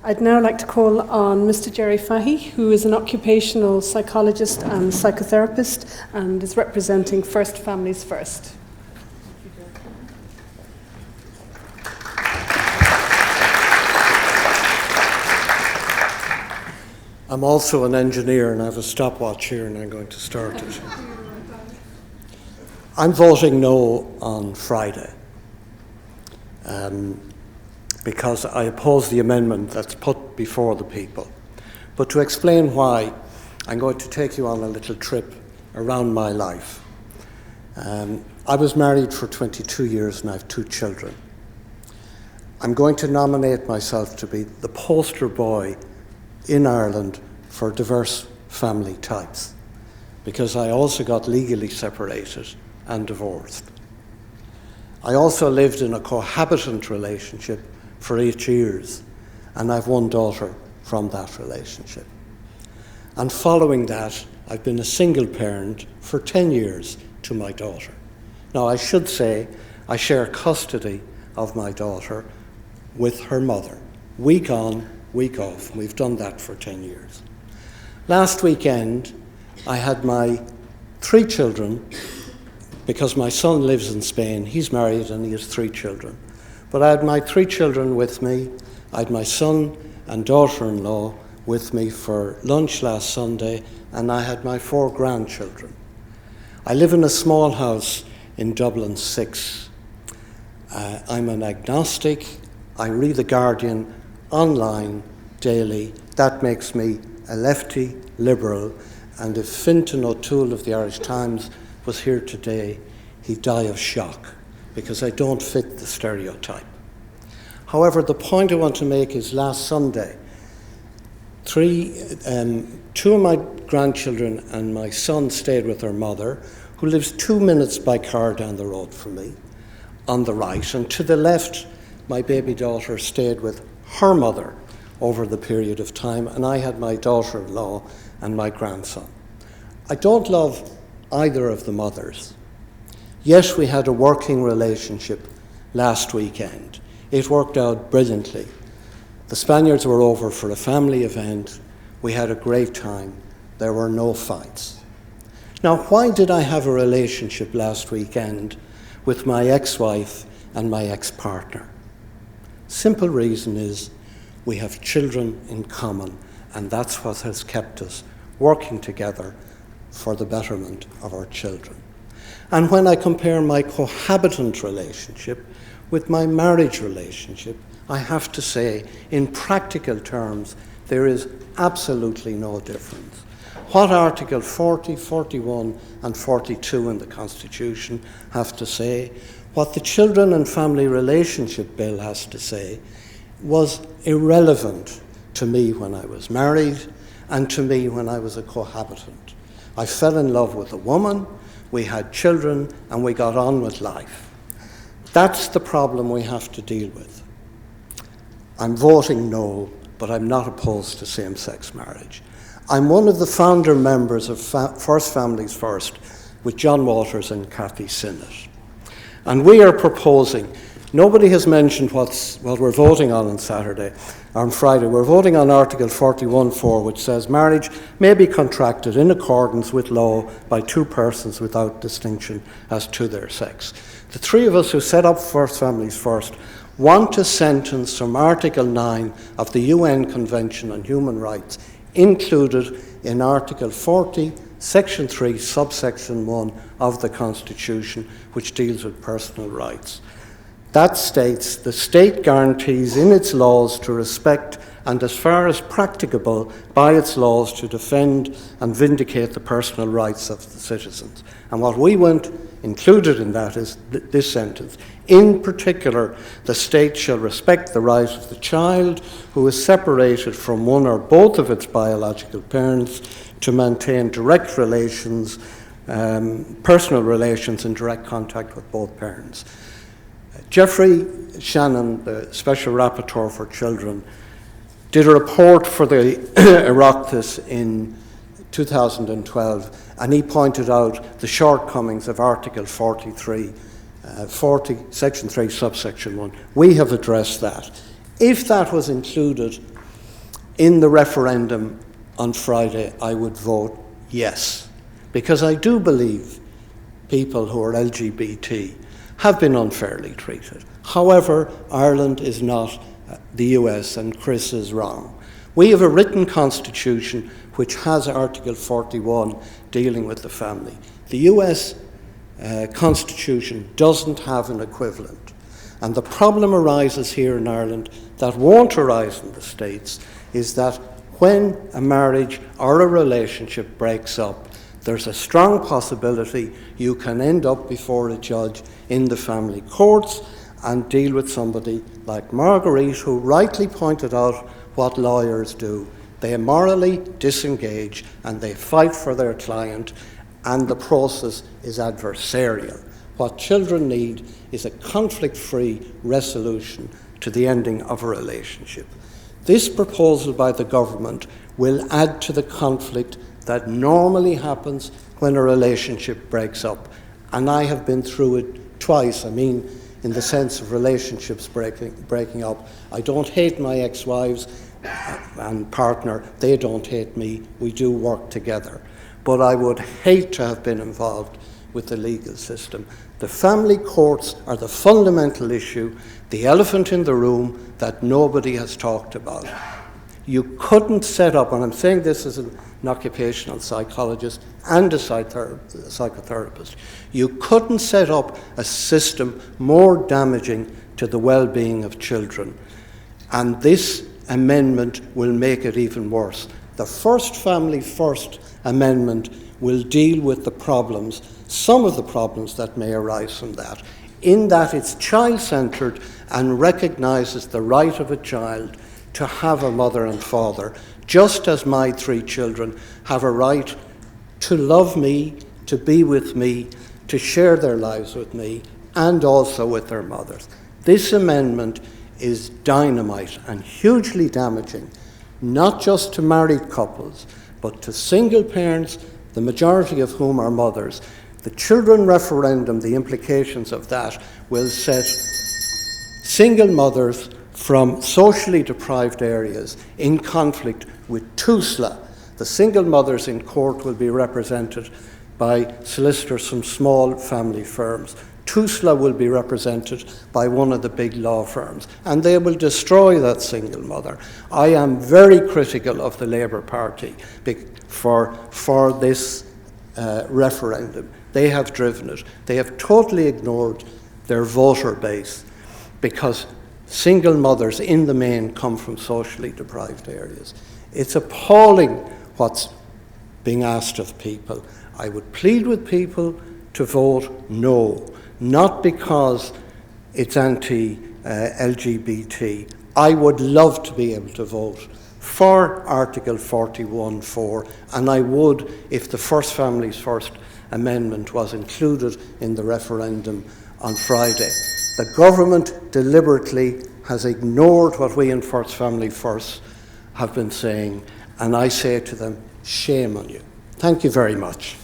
I'd now like to call on Mr. Gerry Fahey, who is an occupational psychologist and psychotherapist and is representing First Families First. I'm also an engineer and I have a stopwatch here and I'm going to start it. I'm voting no on Friday because I oppose the amendment that's put before the people. But to explain why, I'm going to take you on a little trip around my life. I was married for 22 years and I have 2 children. I'm going to nominate myself to be the poster boy in Ireland for diverse family types, because I also got legally separated and divorced. I also lived in a cohabitant relationship for 8 years, and I've 1 daughter from that relationship. And following that, I've been a single parent for 10 years to my daughter. Now, I should say I share custody of my daughter with her mother, week on, week off. We've done that for 10 years. Last weekend, I had my 3 children, because my son lives in Spain. He's married and he has 3 children. But I had my 3 children with me. I had my son and daughter-in-law with me for lunch last Sunday, and I had my 4 grandchildren. I live in a small house in Dublin 6. I'm an agnostic. I read The Guardian online daily. That makes me a lefty liberal, and if Fintan O'Toole of the Irish Times was here today, he'd die of shock because I don't fit the stereotype. However, the point I want to make is last Sunday, 2 of my grandchildren and my son stayed with their mother, who lives 2 minutes by car down the road from me, on the right, and to the left, my baby daughter stayed with her mother over the period of time, and I had my daughter-in-law and my grandson. I don't love either of the mothers. Yes, we had a working relationship last weekend. It worked out brilliantly. The Spaniards were over for a family event. We had a great time. There were no fights. Now, why did I have a relationship last weekend with my ex-wife and my ex-partner? Simple reason is we have children in common, and that's what has kept us working together for the betterment of our children. And when I compare my cohabitant relationship with my marriage relationship, I have to say, in practical terms, there is absolutely no difference. What Article 40, 41 and 42 in the Constitution have to say, what the Children and Family Relationship Bill has to say, was irrelevant to me when I was married and to me when I was a cohabitant. I fell in love with a woman, we had children, and we got on with life. That's the problem we have to deal with. I'm voting no, but I'm not opposed to same-sex marriage. I'm one of the founder members of First Families First with John Walters and Kathy Sinnott. And we are proposing, nobody has mentioned what we're voting on Friday. We're voting on Article 41.4, which says marriage may be contracted in accordance with law by 2 persons without distinction as to their sex. The 3 of us who set up First Families First want a sentence from Article 9 of the UN Convention on Human Rights included in Article 40, Section 3, subsection 1 of the Constitution, which deals with personal rights. That states the state guarantees in its laws to respect and, as far as practicable, by its laws to defend and vindicate the personal rights of the citizens. And what we want included in that is this sentence. In particular, the state shall respect the right of the child who is separated from one or both of its biological parents to maintain direct relations, personal relations in direct contact with both parents. Geoffrey Shannon, the Special Rapporteur for Children, did a report for the Oireachtas in 2012, and he pointed out the shortcomings of Article 43, Section 3, subsection 1. We have addressed that. If that was included in the referendum on Friday, I would vote yes, because I do believe people who are LGBT have been unfairly treated. However, Ireland is not the US, and Kris is wrong. We have a written constitution which has Article 41 dealing with the family. The US constitution doesn't have an equivalent. And the problem arises here in Ireland that won't arise in the States is that when a marriage or a relationship breaks up, there's a strong possibility you can end up before a judge in the family courts and deal with somebody like Marguerite, who rightly pointed out what lawyers do. They morally disengage and they fight for their client, and the process is adversarial. What children need is a conflict-free resolution to the ending of a relationship. This proposal by the government will add to the conflict that normally happens when a relationship breaks up. And I have been through it twice. I mean, in the sense of relationships breaking up. I don't hate my ex-wives and partner. They don't hate me. We do work together. But I would hate to have been involved with the legal system. The family courts are the fundamental issue, the elephant in the room that nobody has talked about. You couldn't set up, and I'm saying this as an occupational psychologist and a psychotherapist, you couldn't set up a system more damaging to the well-being of children. And this amendment will make it even worse. The First Family First amendment will deal with the problems, some of the problems that may arise from that, in that it's child-centred and recognises the right of a child to have a mother and father, just as my 3 children have a right to love me, to be with me, to share their lives with me, and also with their mothers. This amendment is dynamite and hugely damaging, not just to married couples, but to single parents, the majority of whom are mothers. The children referendum, the implications of that, will set single mothers from socially deprived areas in conflict with TUSLA. The single mothers in court will be represented by solicitors from small family firms. TUSLA will be represented by one of the big law firms, and they will destroy that single mother. I am very critical of the Labour Party for this referendum. They have driven it. They have totally ignored their voter base, because single mothers in the main come from socially deprived areas. It's appalling what's being asked of people. I would plead with people to vote no, not because it's anti-LGBT. I would love to be able to vote for Article 41.4, and I would if the First Families First amendment was included in the referendum on Friday. The government deliberately has ignored what we in First Family First have been saying, and I say to them, shame on you. Thank you very much.